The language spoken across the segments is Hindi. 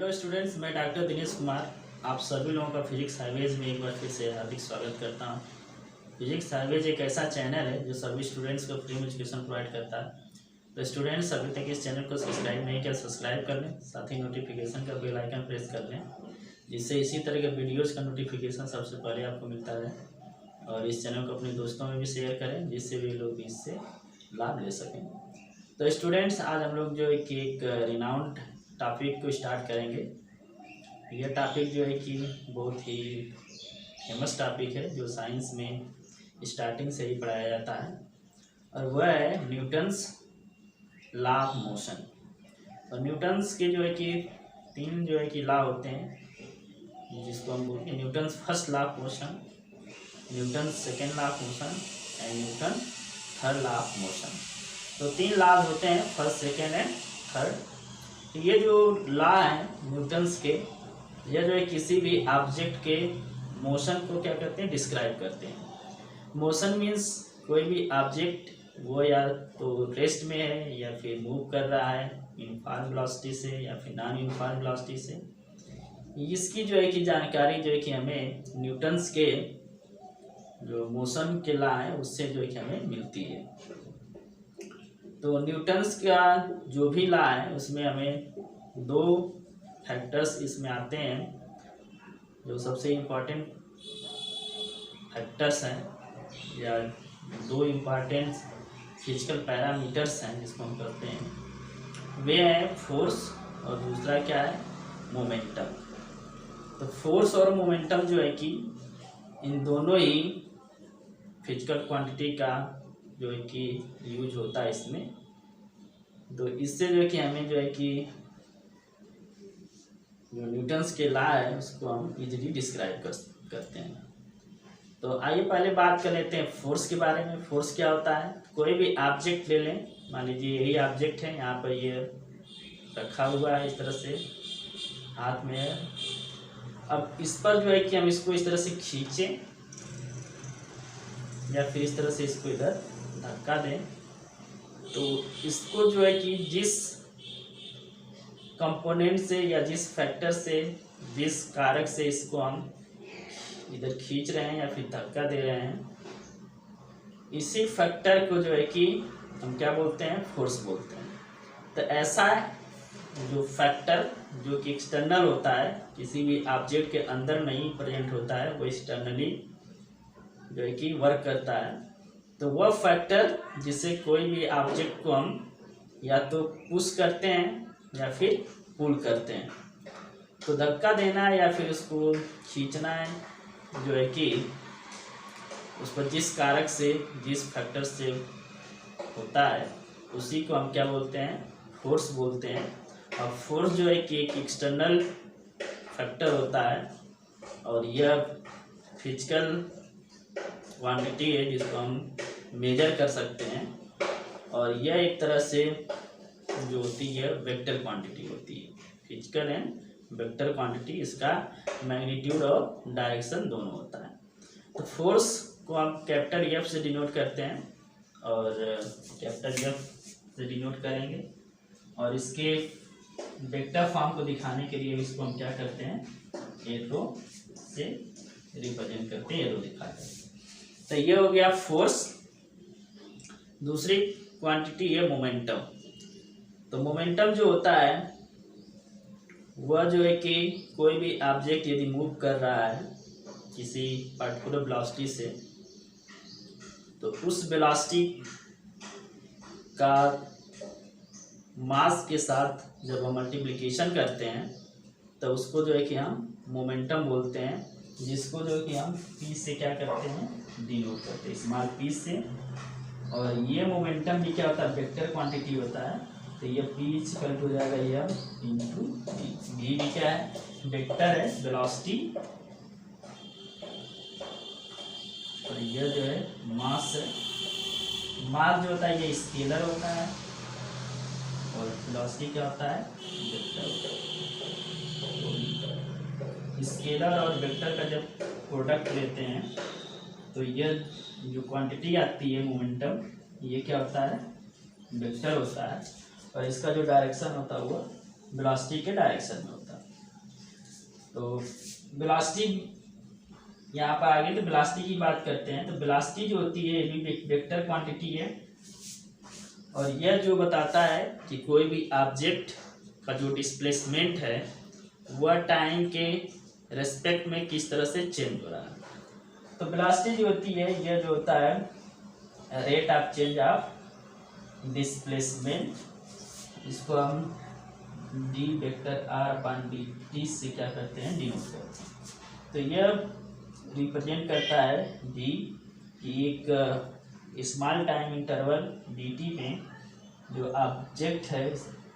हेलो स्टूडेंट्स, मैं डॉक्टर दिनेश कुमार आप सभी लोगों का फिजिक्स हाईवेज में एक बार फिर से हार्दिक स्वागत करता हूं। फिजिक्स हाईवेज एक ऐसा चैनल है जो सभी स्टूडेंट्स को फ्री में एजुकेशन प्रोवाइड करता है। तो स्टूडेंट्स अभी तक इस चैनल को सब्सक्राइब नहीं किया, सब्सक्राइब कर लें, साथ ही नोटिफिकेशन का बेल आइकन प्रेस कर लें, जिससे इसी तरह के वीडियोज़ का नोटिफिकेशन सबसे पहले आपको मिलता रहे। और इस चैनल को अपने दोस्तों में भी शेयर करें, जिससे वे लोग भी इससे लाभ ले सकें। तो स्टूडेंट्स, आज हम लोग जो है कि एक रिनाउंड टॉपिक को स्टार्ट करेंगे। यह टॉपिक जो है कि बहुत ही फेमस टॉपिक है, जो साइंस में स्टार्टिंग से ही पढ़ाया जाता है, और वह है न्यूटन्स लॉ ऑफ मोशन। और न्यूटन्स के जो है कि तीन जो है कि लॉ होते हैं, जिसको हम बोलते हैं Newton's first law of motion, Newton's second law of motion and Newton third law of motion. तो तीन लॉ होते हैं, फर्स्ट, सेकेंड एंड थर्ड। तो ये जो लॉ है न्यूटन्स के, यह जो है किसी भी ऑब्जेक्ट के मोशन को क्या करते हैं, डिस्क्राइब करते हैं। मोशन मीन्स कोई भी ऑब्जेक्ट वो या तो रेस्ट में है या फिर मूव कर रहा है यूनिफॉर्म वेलोसिटी से या फिर नॉन यूनिफॉर्म वेलोसिटी से। इसकी जो है कि जानकारी जो है कि हमें न्यूटन्स के जो मोशन के लॉ है उससे जो है कि हमें मिलती है। तो न्यूटन्स का जो भी लॉ है उसमें हमें दो फैक्टर्स इसमें आते हैं, जो सबसे इम्पॉर्टेंट फैक्टर्स हैं या दो इम्पॉर्टेंट फिजिकल पैरामीटर्स हैं जिसको हम कहते हैं, वे हैं फोर्स और दूसरा क्या है, मोमेंटम। तो फोर्स और मोमेंटम जो है कि इन दोनों ही फिजिकल क्वांटिटी का जो है कि यूज होता है इसमें। तो इससे जो है कि हमें जो है कि जो न्यूटन्स के लॉ है उसको हम इजीली डिस्क्राइब करते हैं। तो आइए पहले बात कर लेते हैं फोर्स के बारे में। फोर्स क्या होता है, कोई भी ऑब्जेक्ट ले लें, मान लीजिए यही ऑब्जेक्ट है, यहाँ पर ये रखा हुआ है, इस तरह से हाथ में है। अब इस पर जो है कि हम इसको इस तरह से खींचें या फिर इस तरह से इसको इधर धक्का दें, तो इसको जो है कि जिस कंपोनेंट से या जिस फैक्टर से, जिस कारक से इसको हम इधर खींच रहे हैं या फिर धक्का दे रहे हैं, इसी फैक्टर को जो है कि हम क्या बोलते हैं, फोर्स बोलते हैं। तो ऐसा जो फैक्टर जो कि एक्सटर्नल होता है, किसी भी ऑब्जेक्ट के अंदर नहीं प्रेजेंट होता है, वो एक्सटर्नली जो है कि वर्क करता है। तो वह फैक्टर जिससे कोई भी ऑब्जेक्ट को हम या तो पुश करते हैं या फिर पुल करते हैं। तो धक्का देना है या फिर उसको खींचना है, जो है कि उस पर जिस कारक से, जिस फैक्टर से होता है, उसी को हम क्या बोलते हैं, फोर्स बोलते हैं। और फोर्स जो है कि एक एक्सटर्नल फैक्टर होता है, और यह फिजिकल क्वांटिटी है जिसको हम मेजर कर सकते हैं। और यह एक तरह से जो होती है वेक्टर क्वांटिटी होती है, फिजिकल एंड वेक्टर क्वांटिटी। इसका मैग्नीट्यूड और डायरेक्शन दोनों होता है। तो फोर्स को हम कैपिटल एफ से डिनोट करते हैं, और कैपिटल एफ से डिनोट करेंगे, और इसके वेक्टर फॉर्म को दिखाने के लिए इसको हम क्या करते हैं, एरो से रिप्रेजेंट करते हैं, एरो दिखाते हैं। तो ये हो गया फोर्स। दूसरी क्वांटिटी है मोमेंटम। तो मोमेंटम जो होता है वह जो है कि कोई भी ऑब्जेक्ट यदि मूव कर रहा है किसी पर्टिकुलर वेलोसिटी से, तो उस वेलोसिटी का मास के साथ जब हम मल्टीप्लिकेशन करते हैं तो उसको जो है कि हम मोमेंटम बोलते हैं, जिसको जो है कि हम पी से क्या करते हैं, डिनोट करते हैं, स्मॉल पी से। और ये मोमेंटम भी क्या होता है, वेक्टर क्वांटिटी होता है। तो ये पी इक्वल हो जाएगा ये इंटू वी भी क्या है, वेक्टर है, वेलोसिटी, और यह जो है मास है। मास जो होता है ये स्केलर होता है, और वेलोसिटी क्या होता है, वेक्टर होता है। स्केलर और वेक्टर का जब प्रोडक्ट लेते हैं तो यह जो क्वांटिटी आती है मोमेंटम, ये क्या होता है, वेक्टर होता है, और इसका जो डायरेक्शन होता है वो वेलोसिटी के डायरेक्शन में होता है। तो वेलोसिटी यहाँ पर आगे तो वेलोसिटी की बात करते हैं। तो वेलोसिटी जो होती है ये भी वेक्टर क्वांटिटी है, और यह जो बताता है कि कोई भी ऑब्जेक्ट का जो डिस्प्लेसमेंट है वह टाइम के रेस्पेक्ट में किस तरह से चेंज हो रहा है। तो वेलोसिटी जो होती है यह जो होता है rate of change of displacement, इसको हम d vector r upon d t से क्या करते हैं, डिनोट करते हैं। तो यह रिप्रेजेंट करता है डी कि एक small time interval D T में जो ऑब्जेक्ट है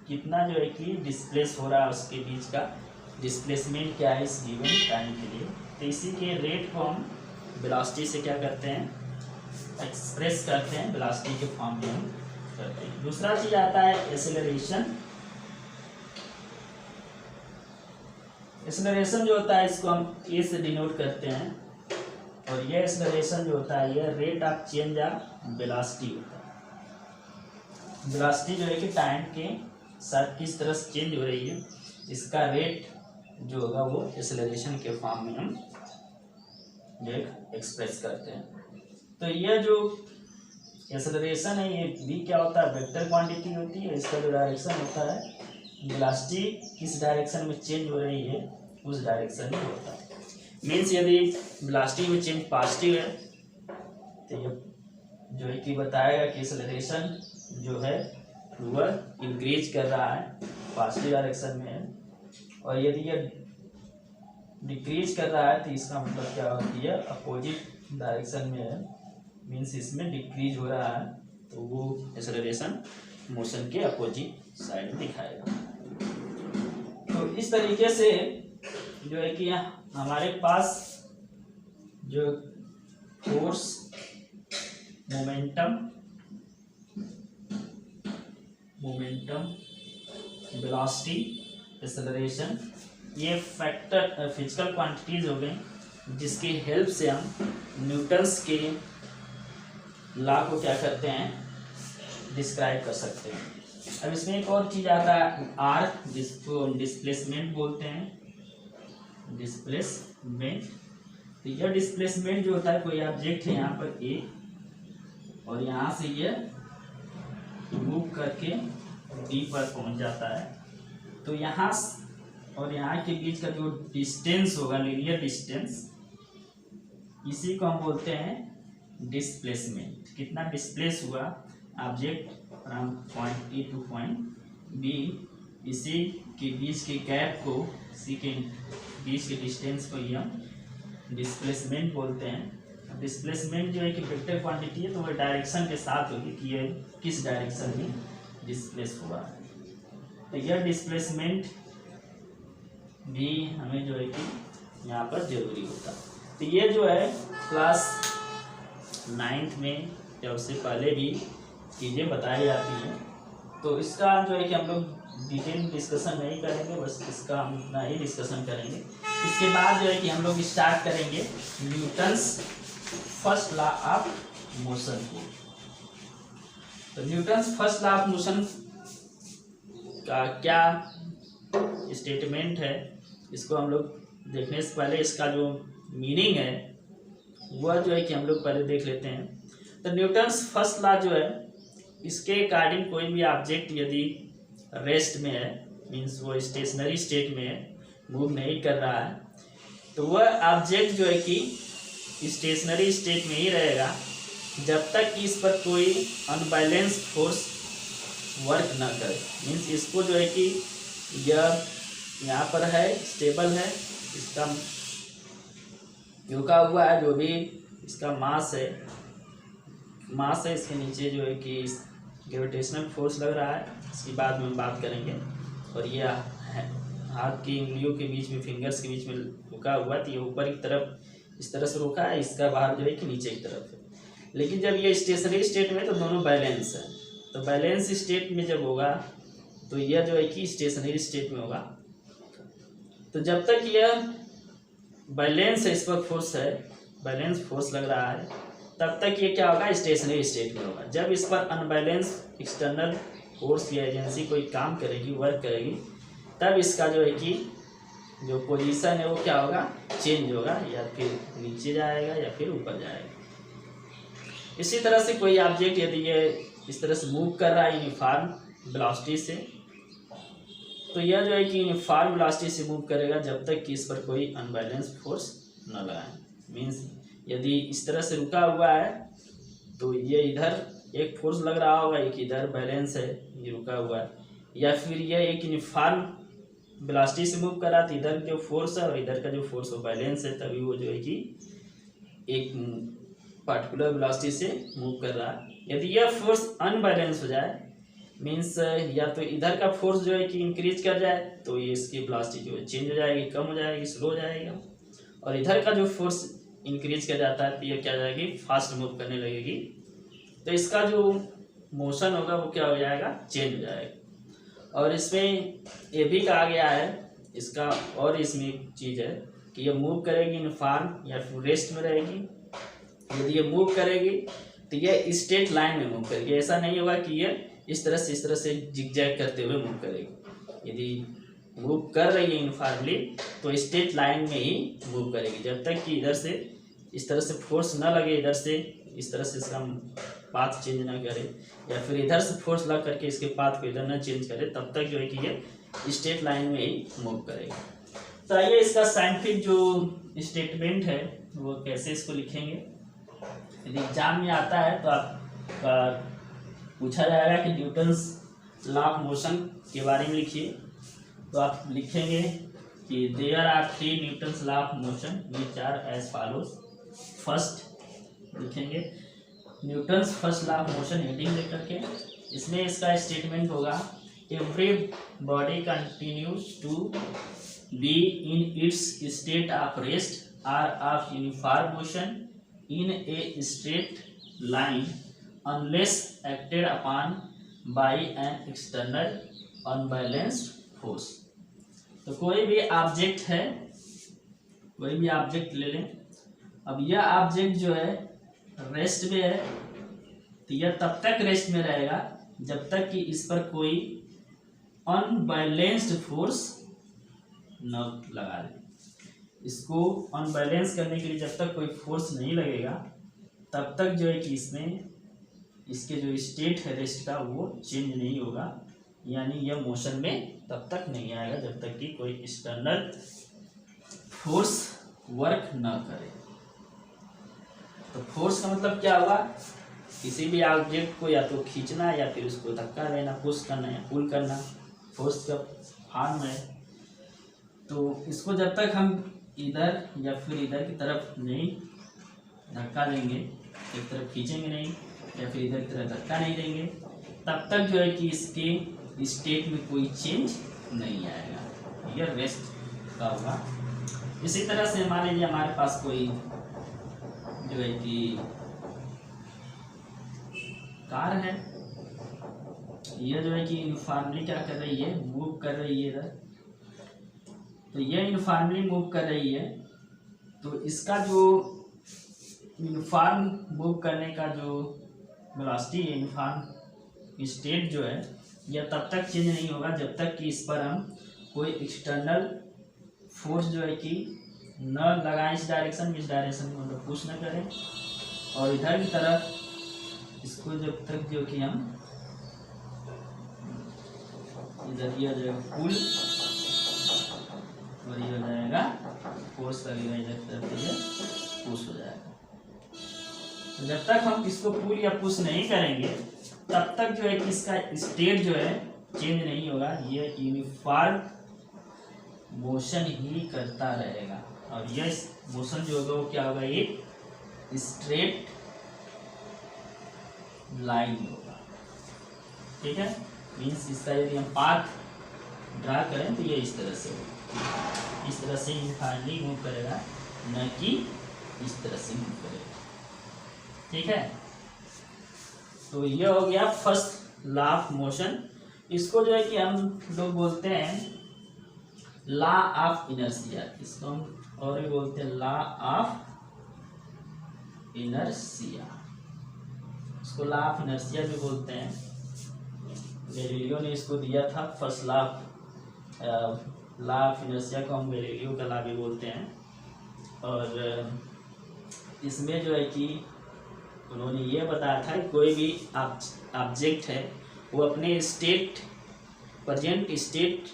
कितना जो है कि डिस्प्लेस हो रहा है, उसके बीच का डिस्प्लेसमेंट क्या है इस गिवन टाइम के लिए। तो इसी के रेट को हम वेलोसिटी से क्या करते हैं, एक्सप्रेस करते हैं, वेलोसिटी के फॉर्म में हम करते हैं। दूसरा चीज आता है एक्सेलरेशन। एक्सेलरेशन जो होता है इसको हम ए से डिनोट करते हैं, और यह एक्सेलरेशन जो होता है यह rate of change of velocity होता है। वेलोसिटी जो है कि टाइम के साथ किस तरह से चेंज हो रही है, इसका रेट जो होगा वो एक्सेलरेशन के फॉर्म में हम जो एक्सप्रेस करते हैं। तो यह जो एक्सेलरेशन है ये भी क्या होता है, वेक्टर क्वांटिटी होती है। इसका जो डायरेक्शन होता है, वेलोसिटी किस डायरेक्शन में चेंज हो रही है उस डायरेक्शन में होता है। मीन्स यदि वेलोसिटी में चेंज पॉजिटिव है तो ये जो है कि बताएगा कि एक्सेलरेशन जो है वह इंक्रीज कर रहा है, पॉजिटिव डायरेक्शन में है, और यदि यह डिक्रीज कर रहा है तो इसका मतलब क्या होती है, अपोजिट डायरेक्शन में है, मीन्स इसमें डिक्रीज हो रहा है, तो वो एक्सेलरेशन मोशन के अपोजिट साइड में दिखाएगा। तो इस तरीके से जो है कि हमारे पास जो फोर्स, मोमेंटम, वेलोसिटी, एक्सेलरेशन, ये फैक्टर फिजिकल क्वांटिटीज हो गई जिसकी हेल्प से हम न्यूटन्स के लॉ को क्या करते हैं, डिस्क्राइब कर सकते हैं। अब इसमें एक और चीज आता है आर, जिसको डिस्प्लेसमेंट बोलते हैं, डिस्प्लेसमेंट। तो यह डिस्प्लेसमेंट जो होता है, कोई ऑब्जेक्ट है यहाँ पर ए, और यहाँ से यह मूव करके डी पर पहुँच जाता है, तो यहाँ और यहाँ के बीच का जो डिस्टेंस होगा, लीनियर डिस्टेंस, इसी को हम बोलते हैं डिस्प्लेसमेंट। कितना डिस्प्लेस हुआ object from point A to point B, इसी के बीच के गैप को, इसी के बीच के डिस्टेंस को ही हम डिस्प्लेसमेंट बोलते हैं। डिस्प्लेसमेंट जो है कि वेक्टर क्वांटिटी है, तो वह डायरेक्शन के साथ होगी कि यह किस डायरेक्शन में डिस्प्लेस हुआ है। तो यह डिस्प्लेसमेंट भी हमें जो है कि यहाँ पर जरूरी होता है। तो ये जो है क्लास 9th में या उससे पहले भी चीज़ें बताई जाती हैं, तो इसका जो है कि हम लोग डिटेल डिस्कशन नहीं करेंगे, बस इसका हम इतना ही डिस्कशन करेंगे। इसके बाद जो है कि हम लोग स्टार्ट करेंगे Newton's first law of motion को। तो Newton's first law of motion का क्या स्टेटमेंट है, इसको हम लोग देखने से पहले इसका जो मीनिंग है वह जो है कि हम लोग पहले देख लेते हैं। तो न्यूटन्स फर्स्ट लॉ जो है, इसके अकॉर्डिंग कोई भी ऑब्जेक्ट यदि रेस्ट में है, मीन्स वो स्टेशनरी स्टेट में है, मूव नहीं कर रहा है, तो वह ऑब्जेक्ट जो है कि स्टेशनरी स्टेट में ही रहेगा जब तक कि इस पर कोई अनबैलेंस्ड फोर्स वर्क ना करे। मीन्स इसको जो है कि यह यहाँ पर है, स्टेबल है, इसका झुका हुआ है, जो भी इसका मास है, इसके नीचे जो है कि ग्रेविटेशनल फोर्स लग रहा है, इसकी बाद में हम बात करेंगे। और ये हाथ की उंगलियों के बीच में, फिंगर्स के बीच में रुका हुआ है, तो ये ऊपर की तरफ इस तरह से रुका है, इसका बाहर जो है कि नीचे की तरफ है। लेकिन जब ये स्टेशनरी स्टेट में तो दोनों बैलेंस है, तो बैलेंस स्टेट में जब होगा तो यह जो है कि स्टेशनरी स्टेट में होगा। तो जब तक यह बैलेंस है, इस पर फोर्स है, बैलेंस फोर्स लग रहा है, तब तक ये क्या होगा, स्टेशनरी स्टेट में होगा। जब इस पर अनबैलेंस एक्सटर्नल फोर्स या एजेंसी कोई काम करेगी, वर्क करेगी, तब इसका जो है कि जो पोजीशन है वो क्या होगा, चेंज होगा, या फिर नीचे जाएगा या फिर ऊपर जाएगा। इसी तरह से कोई ऑब्जेक्ट यदि ये इस तरह से मूव कर रहा है यूनिफॉर्म वेलोसिटी से, तो यह जो है कि यूनिफॉर्म वेलोसिटी से मूव करेगा जब तक कि इस पर कोई अनबैलेंस फोर्स न लगाए। मीन्स यदि इस तरह से रुका हुआ है तो ये इधर एक फोर्स लग रहा होगा, एक इधर बैलेंस है, ये रुका हुआ है, या फिर ये एक यूनिफॉर्म वेलोसिटी से मूव कर रहा है तो इधर जो फोर्स है और इधर का जो फोर्स वो बैलेंस है, तभी वो जो है कि एक पार्टिकुलर वेलोसिटी से मूव कर रहा है। यदि यह फोर्स अनबैलेंस हो जाए, मीन्स या तो इधर का फोर्स जो है कि इंक्रीज कर जाए तो ये इसकी वेलोसिटी जो है चेंज हो जाएगी, कम हो जाएगी, स्लो हो जाएगा, और इधर का जो फोर्स इंक्रीज कर जाता है तो ये क्या हो जाएगी, फास्ट मूव करने लगेगी, तो इसका जो मोशन होगा वो क्या हो जाएगा, चेंज हो जाएगा। और इसमें ये भी कहा गया है इसका, और इसमें एक चीज़ है कि ये मूव करेगी यूनिफॉर्म या फिर रेस्ट में रहेगी। यदि ये मूव करेगी तो ये स्ट्रेट लाइन में मूव करेगी, ऐसा नहीं होगा कि ये इस तरह से जिगजैग करते हुए मूव करेगी। यदि मूव कर रही है यूनिफॉर्मली तो स्ट्रेट लाइन में ही मूव करेगी, जब तक कि इधर से इस तरह से फोर्स न लगे, इधर से इस तरह से इसका पाथ चेंज ना करे, या फिर इधर से फोर्स लग करके इसके पाथ को इधर न चेंज करे, तब तक जो है कि ये स्ट्रेट लाइन में ही मूव करेगा। तो आइए इसका साइंटिफिक जो स्टेटमेंट है वो कैसे इसको लिखेंगे। यदि एग्जाम में आता है तो आपका पूछा जाएगा कि न्यूटन्स लॉ ऑफ मोशन के बारे में लिखिए, तो आप लिखेंगे कि there are 3 Newton's law of motion which are as follows. First लिखेंगे Newton's first law of motion, heading लेकर के इसमें इसका स्टेटमेंट होगा every body continues to be in its state of rest or of uniform motion in a straight line unless acted upon by an external unbalanced force। तो कोई भी ऑब्जेक्ट है, कोई भी ऑब्जेक्ट ले लें, अब यह ऑब्जेक्ट जो है रेस्ट में है तो यह तब तक रेस्ट में रहेगा जब तक कि इस पर कोई अनबैलेंस्ड फोर्स न लगा दे। इसको अनबैलेंस करने के लिए जब तक कोई फोर्स नहीं लगेगा तब तक जो है कि इसमें इसके जो स्टेट है रेस्ट का वो चेंज नहीं होगा, यानी यह मोशन में तब तक नहीं आएगा जब तक कि कोई एक्सटर्नल फोर्स वर्क न करे। तो फोर्स का मतलब क्या हुआ, किसी भी ऑब्जेक्ट को या तो खींचना या फिर उसको धक्का देना, पुश करना या पुल करना, फोर्स का फॉर्म है। तो इसको जब तक हम इधर या फिर इधर की तरफ नहीं धक्का देंगे, एक तरफ खींचेंगे नहीं या फिर इधर की तरफ धक्का नहीं देंगे, तब तक जो है कि इसके स्टेट में कोई चेंज नहीं आएगा, यह रेस्ट का होगा। इसी तरह से मान लीजिए हमारे पास कोई जो है कि कार है, यह जो है कि यूनिफॉर्मली क्या कर रही है, मूव कर रही है इधर, तो यह यूनिफॉर्मली मूव कर रही है, तो इसका जो यूनिफॉर्म मूव करने का जो वेलोसिटी है, यूनिफॉर्म स्टेट जो है, यह तब तक चेंज नहीं होगा जब तक कि इस पर हम कोई एक्सटर्नल फोर्स जो है कि न लगाएं इस डायरेक्शन में, इस डायरेक्शन में मतलब पुश न करें, और इधर की तरफ इसको जब तक जो कि हम इधर यह जो पुल और ये हो जाएगा फोर्स लगेगा इधर की तरफ, ये पुश हो जाएगा। तो जब तक हम इसको पुल या पुश नहीं करेंगे तब तक जो है कि इसका स्टेट जो है चेंज नहीं होगा, ये यूनिफॉर्म मोशन ही करता रहेगा, और यह मोशन जो होगा वो क्या होगा, एक स्ट्रेट लाइन होगा। ठीक है, मीन्स इसका यदि हम पाथ ड्रा करें तो ये इस तरह से होगा, इस तरह से यूनिफॉर्मली मूव करेगा, न कि इस तरह से मूव करेगा। ठीक है, तो ये हो गया फर्स्ट लॉ ऑफ मोशन। इसको जो है कि हम लोग बोलते हैं लॉ ऑफ इनर्शिया, इसको हम और भी बोलते हैं लॉ ऑफ इनर्शिया, इसको लॉ ऑफ इनर्शिया भी बोलते हैं। गैलीलियो ने इसको दिया था first law of law of inertia को हम गैलीलियो का लॉ भी बोलते हैं। और इसमें जो है कि उन्होंने ये बताया था कि कोई भी ऑब्जेक्ट है वो अपने प्रेजेंट स्टेट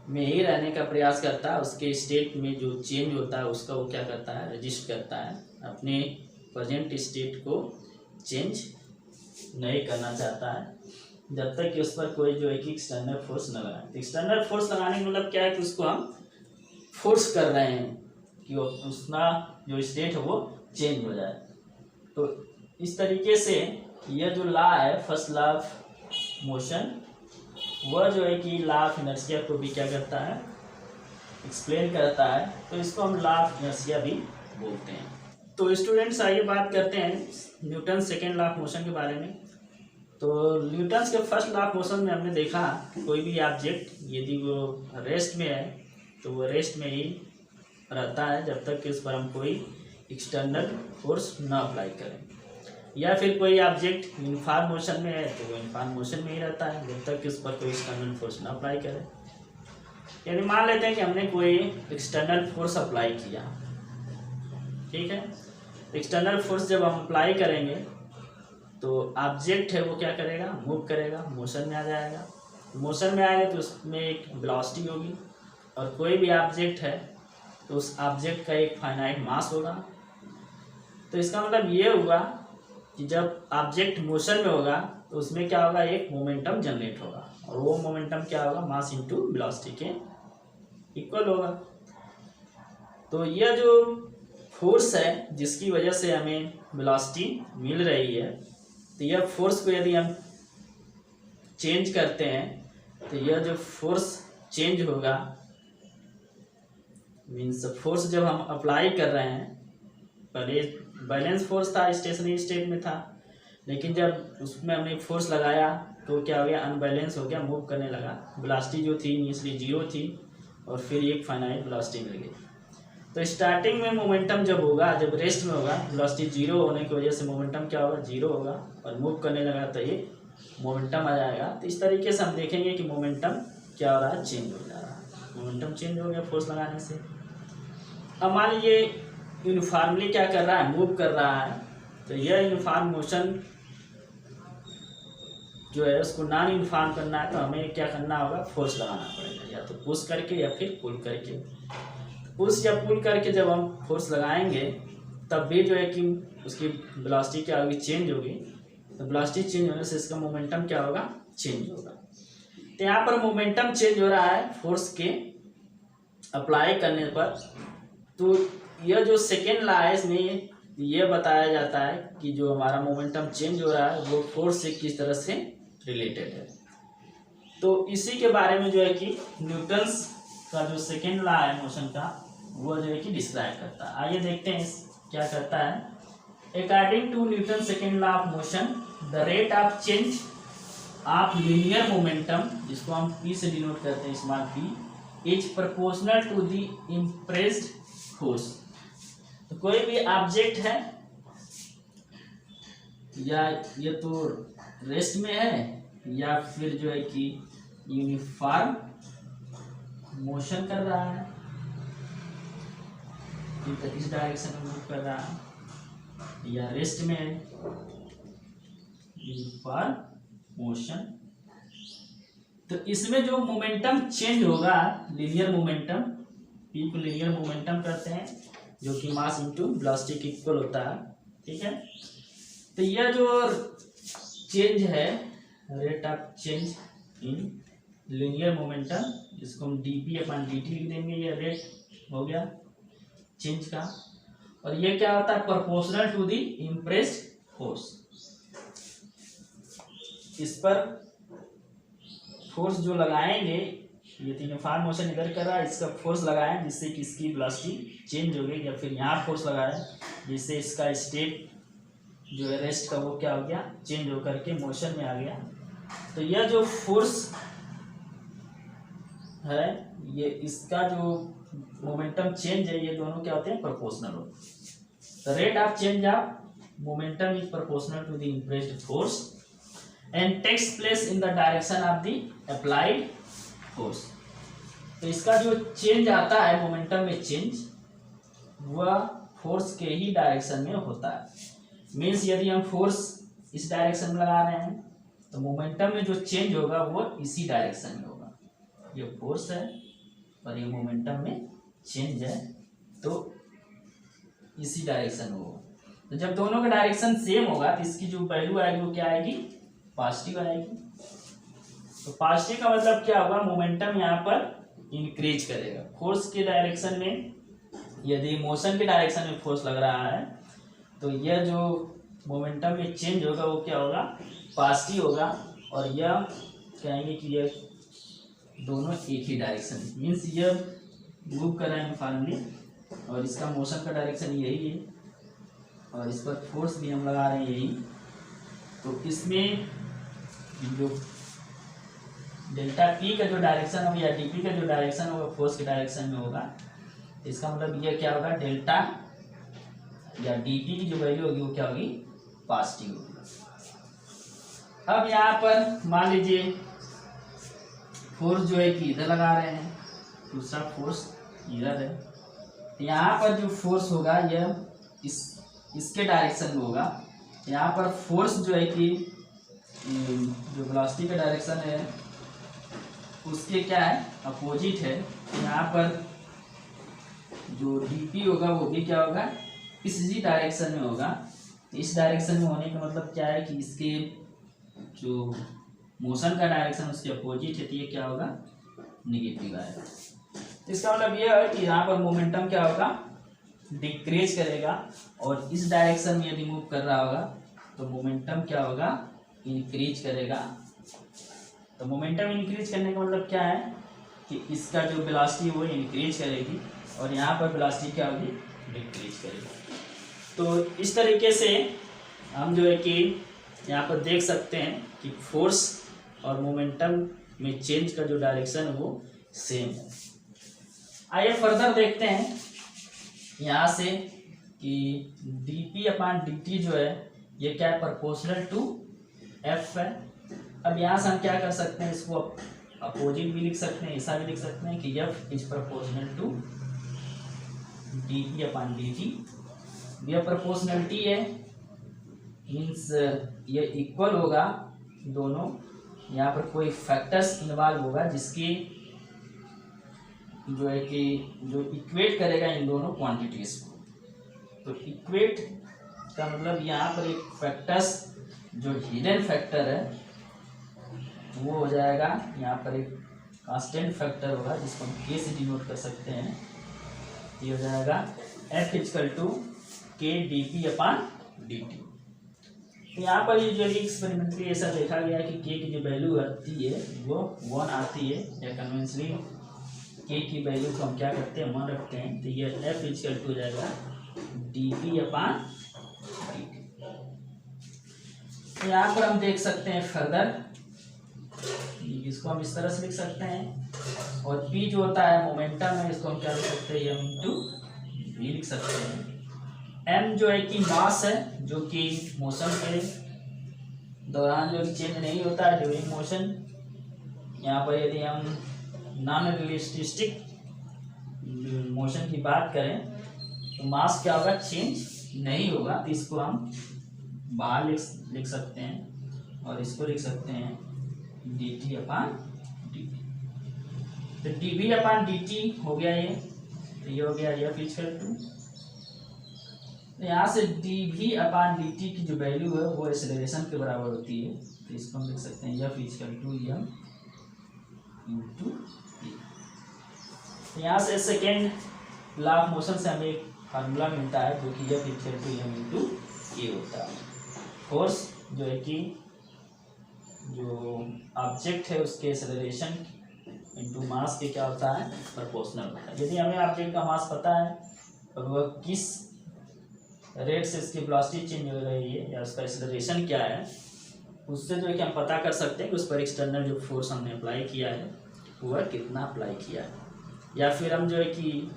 में ही रहने का प्रयास करता है, उसके स्टेट में जो चेंज होता है उसका वो क्या करता है, रजिस्ट करता है, अपने प्रेजेंट स्टेट को चेंज नहीं करना चाहता है जब तक कि उस पर कोई जो है कि एक्सटर्नल फोर्स न लगाए। तो एक्सटर्नल फोर्स लगाने का मतलब क्या है कि उसको हम फोर्स कर रहे हैं कि वो उसका जो स्टेट है वो चेंज हो जाए। तो इस तरीके से यह जो लॉ है फर्स्ट लॉ ऑफ मोशन, वह जो है कि लॉ ऑफ इनर्शिया को भी क्या करता है, एक्सप्लेन करता है। तो इसको हम लॉ ऑफ इनर्शिया भी बोलते हैं। तो स्टूडेंट्स आइए बात करते हैं Newton second law of motion के बारे में। तो न्यूटन्स के फर्स्ट लॉ ऑफ मोशन में हमने देखा कोई भी ऑब्जेक्ट यदि वो रेस्ट में है तो वो रेस्ट में ही रहता है जब तक कि उस पर हम कोई एक्सटर्नल फोर्स न अप्लाई करें, या फिर कोई ऑब्जेक्ट यूनिफॉर्म मोशन में है तो वो यूनिफॉर्म मोशन में ही रहता है जब तक कि उस पर कोई एक्सटर्नल फोर्स न अप्लाई करें। यदि मान लेते हैं कि हमने कोई एक्सटर्नल फोर्स अप्लाई किया, ठीक है, एक्सटर्नल फोर्स जब हम अप्लाई करेंगे तो ऑब्जेक्ट है वो क्या करेगा, मूव करेगा, मोशन में आ जाएगा। मोशन में आएगा तो उसमें एक वेलोसिटी होगी, और कोई भी ऑब्जेक्ट है तो उस ऑब्जेक्ट का एक फाइनाइट मास होगा। तो इसका मतलब ये हुआ कि जब ऑब्जेक्ट मोशन में होगा तो उसमें क्या होगा, एक मोमेंटम जनरेट होगा, और वो मोमेंटम क्या होगा, मास इनटू वेलोसिटी के इक्वल होगा। तो यह जो फोर्स है जिसकी वजह से हमें वेलोसिटी मिल रही है, तो यह फोर्स को यदि हम चेंज करते हैं तो यह जो फोर्स चेंज होगा, मीन्स फोर्स जब हम अप्लाई कर रहे हैं, पहले बैलेंस फोर्स था, स्टेशनरी स्टेट में था, लेकिन जब उसमें हमने फोर्स लगाया तो क्या हो गया, अनबैलेंस हो गया, मूव करने लगा। वेलोसिटी जो थी इनिशियली 0 थी और फिर एक फाइनाइट वेलोसिटी मिल गई। तो स्टार्टिंग में मोमेंटम जब होगा, जब रेस्ट में होगा, वेलोसिटी 0 होने की वजह से मोमेंटम क्या होगा, 0 होगा, और मूव करने लगा तो ये मोमेंटम आ जाएगा। तो इस तरीके से हम देखेंगे कि मोमेंटम क्या हो रहा है, चेंज हो जा रहा है। मोमेंटम चेंज हो गया फोर्स लगाने से। अब मान लीजिए यूनिफॉर्मली क्या कर रहा है, मूव कर रहा है, तो यह यूनिफॉर्म मोशन जो है उसको नॉन यूनिफॉर्म करना है तो हमें क्या करना होगा, फोर्स लगाना पड़ेगा, या तो पुश करके या फिर पुल करके। पुश या पुल करके जब हम फोर्स लगाएंगे तब भी जो है कि उसकी वेलोसिटी क्या होगी, चेंज होगी। तो वेलोसिटी चेंज होने से इसका मोमेंटम क्या होगा, चेंज होगा। तो यहाँ पर मोमेंटम चेंज हो रहा है फोर्स के अप्लाई करने पर। तो यह जो सेकेंड लॉ है इसमें यह बताया जाता है कि जो हमारा मोमेंटम चेंज हो रहा है वो फोर्स से किस तरह से रिलेटेड है। तो इसी के बारे में जो है कि न्यूटन्स का जो सेकेंड लॉ है मोशन का, वो जो है कि डिस्क्राइब करता है। आइए देखते हैं क्या करता है। According to Newton second law of motion, the rate of change of linear momentum, जिसको हम पी से डिनोट करते हैं, small p, is proportional to the impressed force. तो कोई भी ऑब्जेक्ट है या ये तो रेस्ट में है या फिर जो है कि यूनिफॉर्म मोशन कर रहा है, इस डायरेक्शन में मूव कर रहा है, या रेस्ट में है, यूनिफॉर्म मोशन, तो इसमें जो मोमेंटम चेंज होगा, लीनियर मोमेंटम, पी को लीनियर मोमेंटम कहते हैं, जो कि मास इनटू वेलोसिटी के इक्वल होता है, ठीक है। तो यह जो चेंज है, rate of change in linear momentum, जिसको हम dp अपन dt लिख देंगे, ये रेट हो गया चेंज का। और ये क्या होता है, proportional to the impressed force. इस पर फोर्स जो लगाएंगे, ये तो यूनिफॉर्म मोशन इधर कर रहा है, इसका फोर्स लगाएं जिससे कि इसकी वेलोसिटी चेंज हो गई, या फिर यहाँ फोर्स लगाएं जिससे इसका स्टेट जो है रेस्ट का वो क्या हो गया, चेंज होकर के मोशन में आ गया। तो यह जो फोर्स है, ये इसका जो मोमेंटम चेंज है, ये दोनों क्या होते हैं, प्रोपोर्शनल होते हैं। The rate of change of momentum is proportional to the impressed force and takes place in the direction of the applied force. तो इसका जो चेंज आता है मोमेंटम में चेंज, वह फोर्स के ही डायरेक्शन में होता है। मीन्स यदि हम फोर्स इस डायरेक्शन में लगा रहे हैं तो मोमेंटम में जो चेंज होगा वो इसी डायरेक्शन में होगा। ये फोर्स है और ये मोमेंटम में चेंज है तो इसी डायरेक्शन में होगा। तो जब दोनों का डायरेक्शन सेम होगा तो इसकी जो वैल्यू आएगी वो क्या आएगी, पॉजिटिव आएगी। तो पॉजिटिव का मतलब क्या होगा, मोमेंटम यहाँ पर इंक्रीज करेगा। फोर्स के डायरेक्शन में, यदि मोशन के डायरेक्शन में फोर्स लग रहा है तो यह जो मोमेंटम में चेंज होगा वो क्या होगा, पॉजिटिव होगा। और यह कहेंगे कि यह दोनों एक ही डायरेक्शन, मीन्स यह मूव कर रहे हैं फाइनली और इसका मोशन का डायरेक्शन यही है और इस पर फोर्स भी हम लगा रहे हैं यही। तो इसमें जो डेल्टा पी का जो डायरेक्शन होगा या डी पी का जो डायरेक्शन होगा फोर्स के डायरेक्शन में होगा। इसका मतलब यह क्या होगा, डेल्टा या डी पी की जो वैल्यू होगी वो क्या होगी, पॉजिटिव होगी। अब यहाँ पर मान लीजिए फोर्स जो है कि इधर लगा रहे हैं, दूसरा फोर्स इधर है। तो यहाँ पर जो फोर्स होगा यह इसके डायरेक्शन में होगा। यहाँ पर फोर्स जो है कि जो वेलोसिटी का डायरेक्शन है उसके क्या है, अपोजिट है। यहाँ पर जो dp होगा वो भी क्या होगा, इसी डायरेक्शन में होगा। इस डायरेक्शन में होने का मतलब क्या है कि इसके जो मोशन का डायरेक्शन उसके अपोजिट है तो ये क्या होगा, निगेटिव आएगा। तो इसका मतलब ये है कि यहाँ पर मोमेंटम क्या होगा, डिक्रीज करेगा और इस डायरेक्शन में यदि मूव कर रहा होगा तो मोमेंटम क्या होगा, इंक्रीज करेगा। तो मोमेंटम इंक्रीज करने का मतलब क्या है कि इसका जो वेलोसिटी वो इंक्रीज करेगी और यहाँ पर वेलोसिटी क्या होगी, डिक्रीज करेगी। तो इस तरीके से हम जो है कि यहाँ पर देख सकते हैं कि फोर्स और मोमेंटम में चेंज का जो डायरेक्शन है वो सेम है। आइए फर्दर देखते हैं यहाँ से कि dp/dt जो है ये क्या है, प्रोपोर्शनल टू f है। अब यहाँ से हम क्या कर सकते हैं, इसको अपोजिट भी लिख सकते हैं, ऐसा भी लिख सकते हैं कि f is proportional to dp/dt। यह प्रोपोर्शनलिटी है, मीन्स ये इक्वल होगा दोनों। यहाँ पर कोई फैक्टर्स इन्वॉल्व होगा जिसकी जो है कि जो इक्वेट करेगा इन दोनों क्वांटिटीज को। तो इक्वेट का मतलब यहाँ पर एक फैक्टर्स जो हिडन फैक्टर है वो हो जाएगा, यहाँ पर एक कांस्टेंट फैक्टर होगा जिसको हम k से डिनोट कर सकते हैं। ये हो जाएगा f = k dp/dt। तो यहाँ पर ये जो एक्सपेरिमेंटली ऐसा देखा गया है कि k की जो वैल्यू आती है वो 1 आती है, या कन्वेंशनली k की वैल्यू को हम क्या करते हैं, 1 रखते हैं। तो ये f = हो जाएगा dp/dt। तो यहाँ पर हम देख सकते हैं फर्दर, इसको हम इस तरह से लिख सकते हैं। और p जो होता है मोमेंटम है, इसको हम क्या लिख सकते हैं, m × v लिख सकते हैं। m जो है कि मास है, जो कि मोशन के दौरान जो चेंज नहीं होता है ड्यूरिंग मोशन। यहाँ पर यदि हम नॉन रिलेटिविस्टिक मोशन की बात करें तो मास क्या होगा, चेंज नहीं होगा। तो इसको हम बाहर लिख सकते हैं और इसको लिख सकते हैं dt/dt। तो dv/dt हो गया ये हो गया f = तो यहाँ से dv/dt की जो वैल्यू है वो एक्सेलरेशन के बराबर होती है। तो इसको हम लिख सकते हैं f = m × a। तो यहाँ से सेकेंड लॉ ऑफ मोशन से हमें एक फार्मूला मिलता है जो कि f = m × a होता है। फोर्स जो है कि जो ऑब्जेक्ट है उसके एक्सेलरेशन इनटू मास के क्या होता है, प्रोपोर्शनल होता है। यदि हमें ऑब्जेक्ट का मास पता है और वह किस रेट से इसकी वेलोसिटी चेंज हो रही है या उसका एक्सेलरेशन क्या है, उससे जो है कि हम पता कर सकते हैं कि उस पर एक्सटर्नल जो फोर्स हमने अप्लाई किया है वह कितना अप्लाई किया है। या फिर हम जो है कि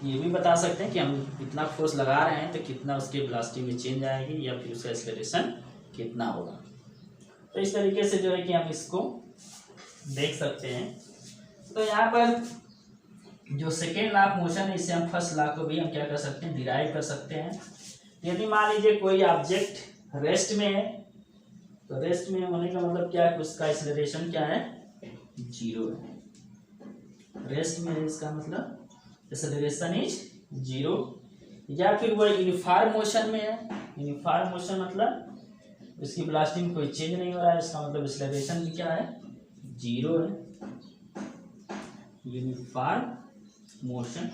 ये भी बता सकते हैं कि हम कितना फोर्स लगा रहे हैं तो कितना उसके वेलोसिटी में चेंज आएगी या फिर उसका एक्सेलरेशन कितना होगा। तो इस तरीके से जो है कि हम इसको देख सकते हैं। तो यहाँ पर जो सेकेंड लॉ ऑफ मोशन है इससे हम फर्स्ट लॉ को भी हम क्या कर सकते हैं, डिराइव कर सकते हैं। यदि मान लीजिए कोई ऑब्जेक्ट रेस्ट में है, तो रेस्ट में होने का मतलब क्या है, उसका एक्सेलरेशन क्या है, 0 है। रेस्ट में है इसका मतलब एक्सेलरेशन इज 0। या फिर वो यूनिफॉर्म मोशन में है, यूनिफॉर्म मोशन मतलब इसकी वेलोसिटी में कोई चेंज नहीं हो रहा है, इसका मतलब एक्सेलरेशन भी क्या है, 0 है। यूनिफॉर्म मोशन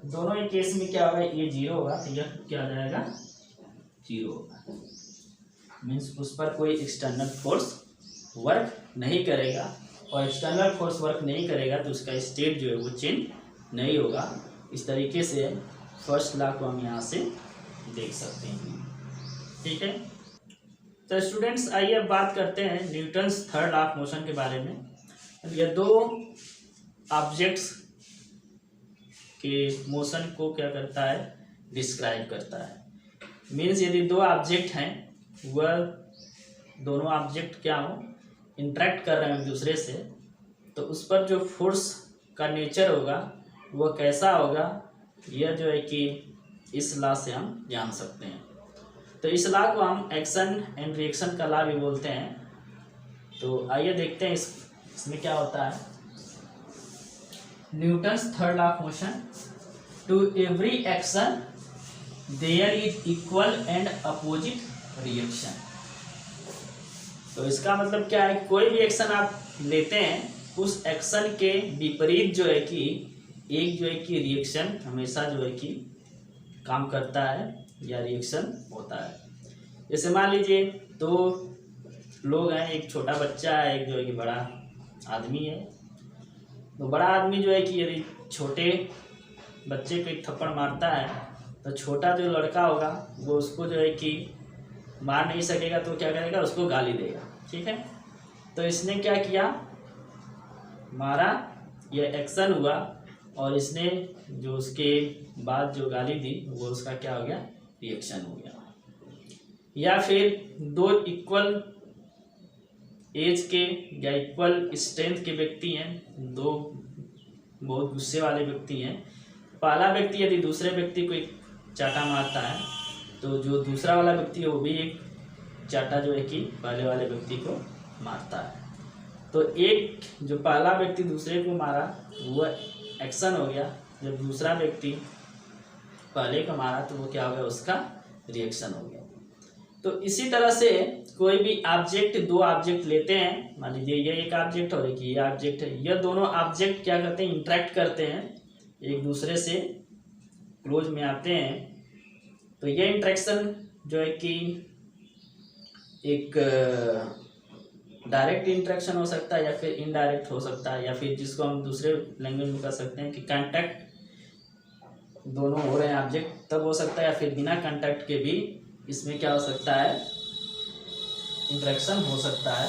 दोनों ही केस में क्या होगा, ये 0 होगा तो यह क्या आ जाएगा, 0 होगा। मीन्स उस पर कोई एक्सटर्नल फोर्स वर्क नहीं करेगा, और एक्सटर्नल फोर्स वर्क नहीं करेगा तो उसका स्टेट जो है वो चेंज नहीं होगा। इस तरीके से फर्स्ट लॉ को हम यहाँ से देख सकते हैं। ठीक है, तो स्टूडेंट्स आइए अब बात करते हैं Newton's third law of motion के बारे में। ये दो ऑब्जेक्ट्स के मोशन को क्या करता है, डिस्क्राइब करता है। मीन्स यदि दो ऑब्जेक्ट हैं, वह दोनों ऑब्जेक्ट क्या हो, इंटरेक्ट कर रहे हैं एक दूसरे से, तो उस पर जो फोर्स का नेचर होगा वह कैसा होगा, यह जो है कि इस लॉ से हम जान सकते हैं। तो इस लॉ को हम एक्शन एंड रिएक्शन का लॉ भी बोलते हैं। तो आइए देखते हैं इसमें क्या होता है। Newton's third law of motion, to every action there is equal and opposite reaction. तो इसका मतलब क्या है, कोई भी एक्शन आप लेते हैं, उस एक्शन के विपरीत जो है कि एक जो है कि रिएक्शन हमेशा जो है कि काम करता है या रिएक्शन होता है। जैसे मान लीजिए दो लोग हैं, एक छोटा बच्चा है, एक जो है कि बड़ा आदमी है। तो बड़ा आदमी जो है कि यदि छोटे बच्चे को एक थप्पड़ मारता है, तो छोटा जो लड़का होगा वो उसको जो है कि मार नहीं सकेगा, तो क्या करेगा, उसको गाली देगा। ठीक है, तो इसने क्या किया, मारा, यह एक्शन हुआ, और इसने जो उसके बाद जो गाली दी वो उसका क्या हो गया, रिएक्शन हो गया। या फिर दो इक्वल एज के या इक्वल स्ट्रेंथ के व्यक्ति हैं, दो बहुत गुस्से वाले व्यक्ति हैं। पहला व्यक्ति यदि दूसरे व्यक्ति को एक चाटा मारता है, तो जो दूसरा वाला व्यक्ति है वो भी एक चाटा जो है कि पहले वाले व्यक्ति को मारता है। तो एक जो पहला व्यक्ति दूसरे को मारा वो एक्शन हो गया, जब दूसरा व्यक्ति पहले को मारा तो वो क्या हो गया, उसका रिएक्शन हो गया। तो इसी तरह से कोई भी ऑब्जेक्ट, दो ऑब्जेक्ट लेते हैं, मान लीजिए ये एक ऑब्जेक्ट और एक ये ऑब्जेक्ट है, यह दोनों ऑब्जेक्ट क्या करते हैं, इंटरेक्ट करते हैं, एक दूसरे से क्लोज में आते हैं। तो ये इंटरेक्शन जो है कि एक डायरेक्ट इंटरेक्शन हो सकता है या फिर इनडायरेक्ट हो सकता है, या फिर जिसको हम दूसरे लैंग्वेज में कह सकते हैं कि कांटेक्ट दोनों हो रहे हैं ऑब्जेक्ट, तब हो सकता है, या फिर बिना कांटेक्ट के भी इसमें क्या हो सकता है, इंटरेक्शन हो सकता है।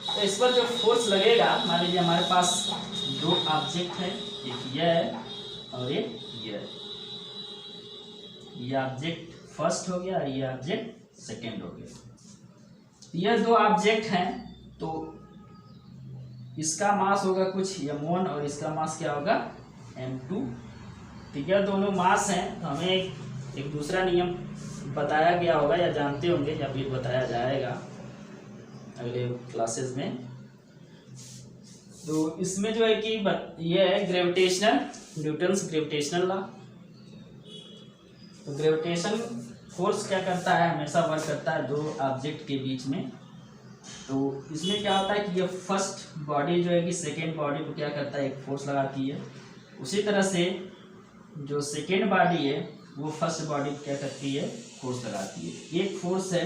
तो इस पर जो फोर्स लगेगा, मान लीजिए हमारे पास दो ऑब्जेक्ट है, एक यह है और एक यह है। ये ऑब्जेक्ट फर्स्ट हो गया, ये ऑब्जेक्ट सेकेंड हो गया। यह दो ऑब्जेक्ट हैं, तो इसका मास होगा कुछ m1 और इसका मास क्या होगा, m2। तो यह दोनों मास हैं, तो हमें एक दूसरा नियम बताया गया होगा या जानते होंगे, या फिर बताया जाएगा अगले क्लासेस में। तो इसमें जो है कि ये है ग्रेविटेशनल, न्यूटन्स ग्रेविटेशनल लॉ। तो ग्रेविटेशन फोर्स क्या करता है, हमेशा वर्क करता है दो ऑब्जेक्ट के बीच में। तो इसमें क्या होता है कि ये फर्स्ट बॉडी जो है कि सेकेंड बॉडी को क्या करता है, एक फोर्स लगाती है। उसी तरह से जो सेकेंड बॉडी है वो फर्स्ट बॉडी को क्या करती है, फोर्स लगाती है। एक फोर्स है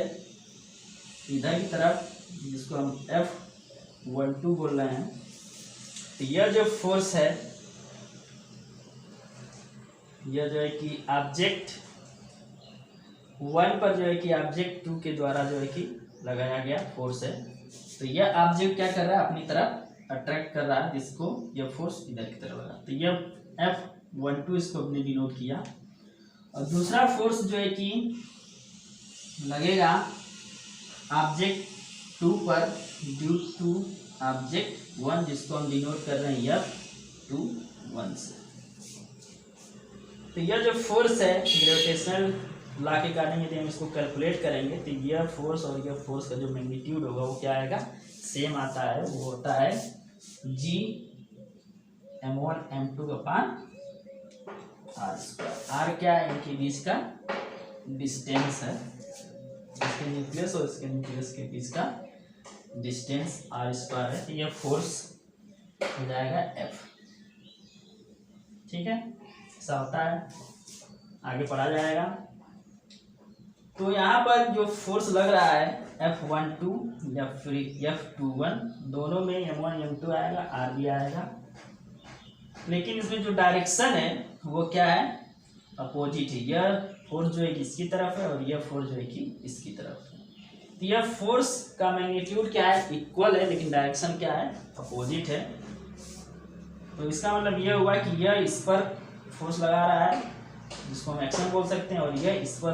इधर की तरफ, जिसको हम F12 बोल रहे हैं। तो यह जो फोर्स है, यह जो है कि ऑब्जेक्ट 1 पर जो है कि ऑब्जेक्ट 2 के द्वारा जो है कि लगाया गया फोर्स है। तो यह ऑब्जेक्ट क्या कर रहा है, अपनी तरफ अट्रैक्ट कर रहा है, जिसको यह फोर्स इधर की तरफ लगा। तो यह F12 इसको हमने डिनोट किया। और दूसरा फोर्स जो है कि लगेगा ऑब्जेक्ट 2 पर ड्यू टू ऑब्जेक्ट F1 जिसको हम डिनोट कर रहे हैं F21 से। तो यह जो फोर्स है ग्रेविटेशनल लॉ के कारण यदि हम इसको कैलकुलेट करेंगे तो यह फोर्स और यह फोर्स का जो मैग्नीट्यूड होगा वो क्या आएगा, सेम आता है, वो होता है G m1 m2 अपान r स्क्वायर। r क्या है, इनके बीच का डिस्टेंस है, इसके न्यूक्लियस और इसके न्यूक्लियस के बीच का डिस्टेंस r स्क्वायर है। तो यह फोर्स हो जाएगा F। ठीक है, ऐसा होता है, आगे पढ़ा जाएगा। तो यहाँ पर जो फोर्स लग रहा है F12 या फिर F21, दोनों में m1 m2 आएगा, r भी आएगा, लेकिन इसमें जो डायरेक्शन है वो क्या है, अपोजिट है। यह फोर्स जो है इसकी तरफ है और यह फोर्स जो है कि इसकी तरफ है। तो यह फोर्स का मैग्नीट्यूड क्या है, इक्वल है, लेकिन डायरेक्शन क्या है, अपोजिट है। तो इसका मतलब यह हुआ कि यह इस पर फोर्स लगा रहा है जिसको हम एक्शन बोल सकते हैं, और यह इस पर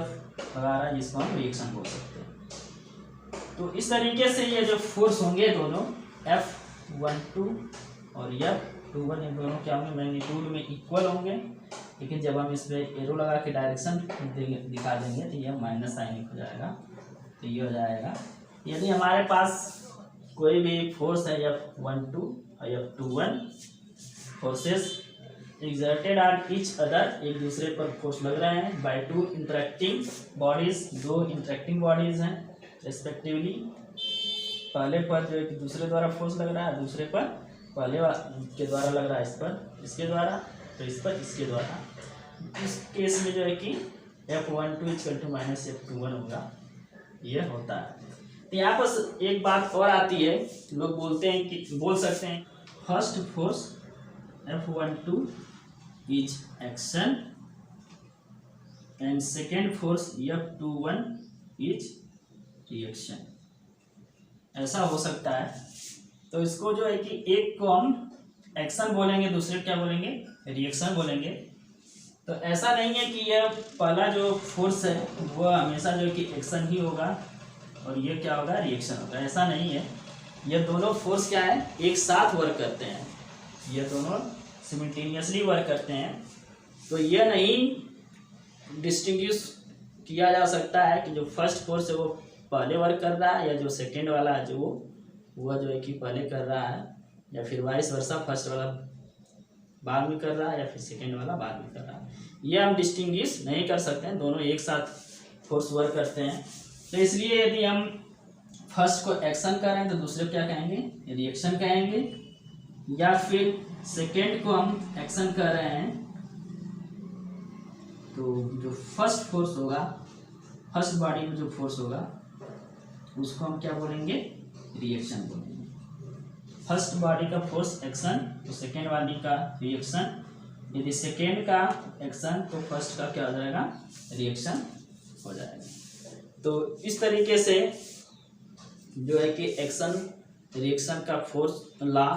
लगा रहा है जिसको हम रिएक्शन बोल सकते हैं। तो इस तरीके से ये जो फोर्स होंगे दोनों F12 और F21, इन दोनों क्या होंगे, मैग्नीट्यूड में इक्वल होंगे, लेकिन जब हम इस पर एरो लगा के डायरेक्शन दिखा देंगे तो यह माइनस साइन हो जाएगा। तो ये हो जाएगा, यदि हमारे पास कोई भी फोर्स है F12 और F21, forces exerted on each other, एक दूसरे पर फोर्स लग रहे हैं by two interacting bodies, दो इंटरेक्टिंग बॉडीज हैं रेस्पेक्टिवली। पहले पर जो है कि दूसरे द्वारा फोर्स लग रहा है, दूसरे पर पहले के द्वारा लग रहा है, इस पर इसके द्वारा, तो इस पर इसके द्वारा। इस केस में जो है कि F12 = -F21 होगा, ये होता है। तो यहाँ पर एक बात और आती है, लोग बोलते हैं कि बोल सकते हैं first force F12 is action and second force F21 is reaction, ऐसा हो सकता है। तो इसको जो है कि एक को हम एक्शन बोलेंगे, दूसरे क्या बोलेंगे, रिएक्शन बोलेंगे। तो ऐसा नहीं है कि यह पहला जो फोर्स है वह हमेशा जो है कि एक्शन ही होगा और ये क्या होगा, रिएक्शन होगा, ऐसा नहीं है। यह दोनों फोर्स क्या है, एक साथ वर्क करते हैं, ये दोनों सिमिल्टेनियसली वर्क करते हैं। तो यह नहीं डिस्टिंग्विश किया जा सकता है कि जो फर्स्ट फोर्स है वो पहले वर्क कर रहा है, या जो सेकंड वाला है जो वो जो है कि पहले कर रहा है, या फिर वाइस वर्सा, फर्स्ट वाला बाद में कर रहा है या फिर सेकंड वाला बाद में कर रहा है। यह हम डिस्टिंग्विश नहीं कर सकते हैं, दोनों एक साथ फोर्स वर्क करते हैं। तो इसलिए यदि हम फर्स्ट को एक्शन कर रहे हैं तो दूसरे को क्या कहेंगे, रिएक्शन कहेंगे, या फिर सेकेंड को हम एक्शन कर रहे हैं तो जो फर्स्ट फोर्स होगा, फर्स्ट बॉडी में जो फोर्स होगा उसको हम क्या बोलेंगे, रिएक्शन बोलेंगे। फर्स्ट बॉडी का फोर्स एक्शन तो सेकेंड बॉडी का रिएक्शन, यदि सेकेंड का एक्शन तो फर्स्ट का क्या हो जाएगा, रिएक्शन हो जाएगा। तो इस तरीके से जो है कि एक्शन रिएक्शन का फोर्स लॉ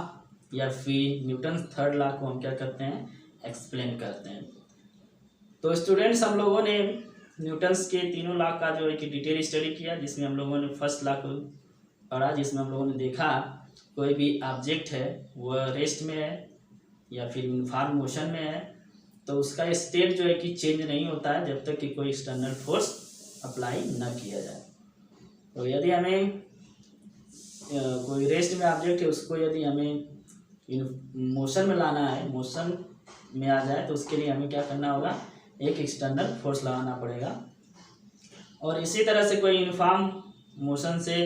या फिर न्यूटन थर्ड लॉ को हम क्या करते हैं, एक्सप्लेन करते हैं। तो स्टूडेंट्स, हम लोगों ने न्यूटन्स के तीनों लॉ का जो है कि डिटेल स्टडी किया, जिसमें हम लोगों ने फर्स्ट लॉ को पढ़ा, जिसमें हम लोगों ने देखा कोई भी ऑब्जेक्ट है वह रेस्ट में है या फिर यूनिफॉर्म मोशन में है तो उसका स्टेट जो है कि चेंज नहीं होता है जब तक कि कोई एक्सटर्नल फोर्स अप्लाई न किया जाए। तो यदि हमें कोई रेस्ट में ऑब्जेक्ट है उसको यदि हमें मोशन में लाना है, मोशन में आ जाए, तो उसके लिए हमें क्या करना होगा, एक एक्सटर्नल फोर्स लगाना पड़ेगा। और इसी तरह से कोई यूनिफॉर्म मोशन से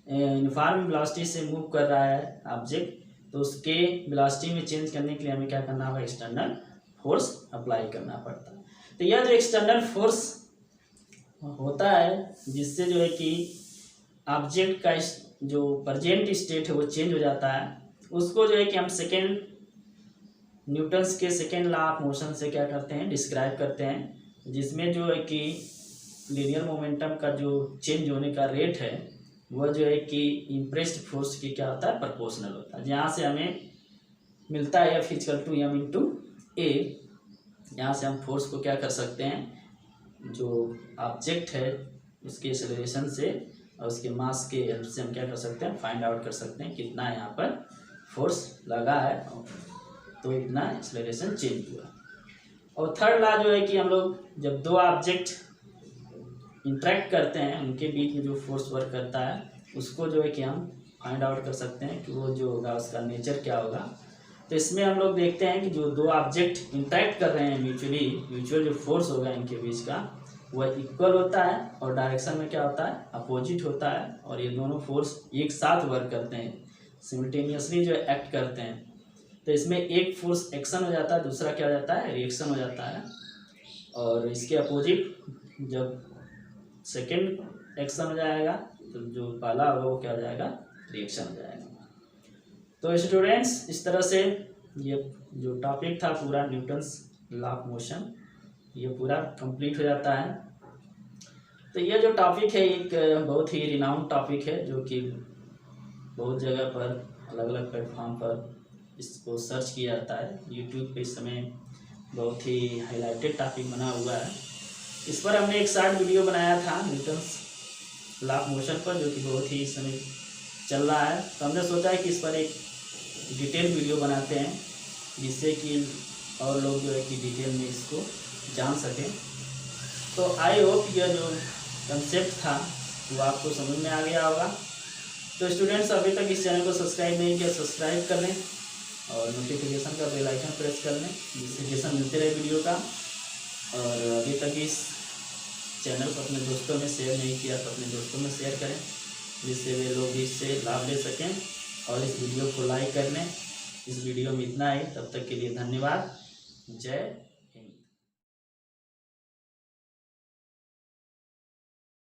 यूनिफॉर्म वेलोसिटी से मूव कर रहा है ऑब्जेक्ट, तो उसके वेलोसिटी में चेंज करने के लिए हमें क्या करना होगा, एक्सटर्नल फोर्स अप्लाई करना पड़ता है। तो यह जो एक्सटर्नल फोर्स होता है जिससे जो है कि ऑब्जेक्ट का जो प्रेजेंट स्टेट है वो चेंज हो जाता है, उसको जो है कि हम सेकेंड न्यूटन्स के सेकेंड लॉ ऑफ मोशन से क्या करते हैं, डिस्क्राइब करते हैं, जिसमें जो है कि लीनियर मोमेंटम का जो चेंज होने का रेट है वह जो है कि इम्प्रेस्ड फोर्स की क्या होता है, प्रोपोर्शनल होता है। जहाँ से हमें मिलता है F = m/a, यहाँ से हम फोर्स को क्या कर सकते हैं, जो ऑब्जेक्ट है उसके एक्सेलरेशन से और उसके मास के हेल्प से हम क्या कर सकते हैं, फाइंड आउट कर सकते हैं कितना यहाँ पर फोर्स लगा है तो इतना एक्सेलरेशन चेंज हुआ। और थर्ड लॉ जो है कि हम लोग जब दो ऑब्जेक्ट इंटरेक्ट करते हैं उनके बीच में जो फोर्स वर्क करता है उसको जो है कि हम फाइंड आउट कर सकते हैं कि वो जो होगा उसका नेचर क्या होगा। तो इसमें हम लोग देखते हैं कि जो दो ऑब्जेक्ट इंटरेक्ट कर रहे हैं म्यूचुअल जो फोर्स होगा इनके बीच का वह इक्वल होता है और डायरेक्शन में क्या होता है अपोजिट होता है। और ये दोनों फोर्स एक साथ वर्क करते हैं, सिमिल्टेनियसली जो एक्ट करते हैं। तो इसमें एक फोर्स एक्शन हो जाता है, दूसरा क्या हो जाता है रिएक्शन हो जाता है। और इसके अपोजिट जब सेकेंड एक्शन हो जाएगा तो जो पहला होगा वो क्या हो जाएगा रिएक्शन हो जाएगा। तो स्टूडेंट्स इस तरह से ये जो टॉपिक था पूरा न्यूटन्स लॉ ऑफ मोशन ये पूरा कंप्लीट हो जाता है। तो ये जो टॉपिक है एक बहुत ही रिनाउंड टॉपिक है जो कि बहुत जगह पर अलग अलग प्लेटफॉर्म पर इसको सर्च किया जाता है। यूट्यूब पे इस समय बहुत ही हाईलाइटेड टॉपिक बना हुआ है। इस पर हमने एक शॉर्ट वीडियो बनाया था न्यूटन्स लॉ ऑफ मोशन पर जो कि बहुत ही इस समय चल रहा है। तो हमने सोचा है कि इस पर एक डिटेल वीडियो बनाते हैं जिससे कि और लोग जो है कि डिटेल में इसको जान सकें। तो आई होप यह जो कंसेप्ट था वो आपको समझ में आ गया होगा। तो स्टूडेंट्स अभी तक इस चैनल को सब्सक्राइब नहीं किया सब्सक्राइब कर लें और नोटिफिकेशन का बेल आइकन प्रेस कर लें जिससे जैसा मिलते रहे वीडियो का। और अभी तक इस चैनल को अपने दोस्तों में शेयर नहीं किया तो अपने दोस्तों में शेयर करें जिससे वे लोग भी इससे लाभ ले सकें। और इस वीडियो को लाइक कर लें। इस वीडियो में इतना ही, तब तक के लिए धन्यवाद। जय